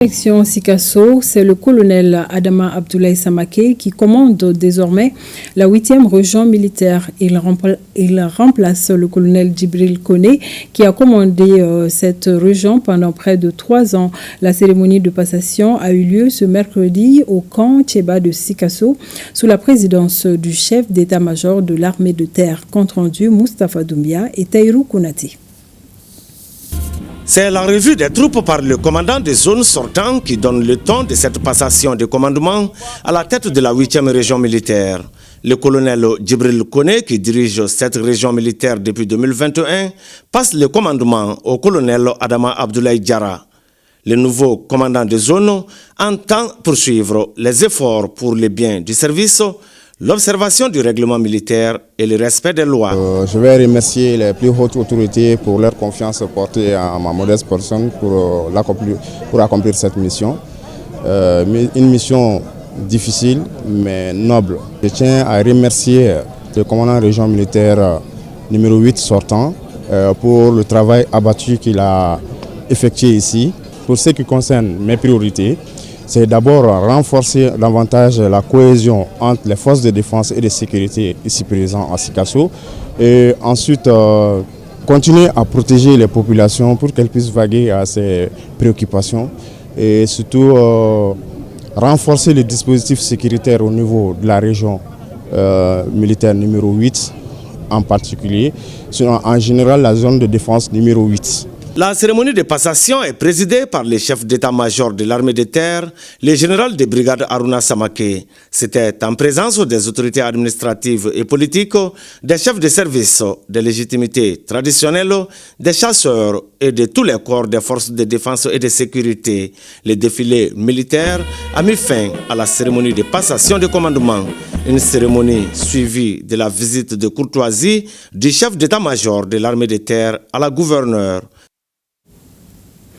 Direction Sikasso, c'est le colonel Adama Abdoulaye Samake qui commande désormais la 8e région militaire. Il remplace le colonel Djibril Kone qui a commandé cette région pendant près de 3 ans. La cérémonie de passation a eu lieu ce mercredi au camp Tcheba de Sikasso sous la présidence du chef d'état-major de l'armée de terre. Compte rendu Moustapha Doumbia et Taïrou Kounati. C'est la revue des troupes par le commandant des zones sortant qui donne le ton de cette passation de commandement à la tête de la 8e région militaire. Le colonel Djibril Kone, qui dirige cette région militaire depuis 2021, passe le commandement au colonel Adama Abdoulaye Diarra. Le nouveau commandant de zone entend poursuivre les efforts pour le bien du service, l'observation du règlement militaire et le respect des lois. Je vais remercier les plus hautes autorités pour leur confiance portée à ma modeste personne pour accomplir cette mission. Une mission difficile mais noble. Je tiens à remercier le commandant région militaire numéro 8 sortant pour le travail abattu qu'il a effectué ici. Pour ce qui concerne mes priorités, c'est d'abord renforcer davantage la cohésion entre les forces de défense et de sécurité ici présentes à Sikasso. Et ensuite, continuer à protéger les populations pour qu'elles puissent vaguer à ces préoccupations. Et surtout, renforcer les dispositifs sécuritaires au niveau de la région militaire numéro 8 en particulier. Sinon, en général, la zone de défense numéro 8. La cérémonie de passation est présidée par le chef d'état-major de l'armée de terre, le général de brigade Aruna Samake. C'était en présence des autorités administratives et politiques, des chefs de service, des légitimités traditionnelles, des chasseurs et de tous les corps des forces de défense et de sécurité. Le défilé militaire a mis fin à la cérémonie de passation de commandement. Une cérémonie suivie de la visite de courtoisie du chef d'état-major de l'armée de terre à la gouverneure.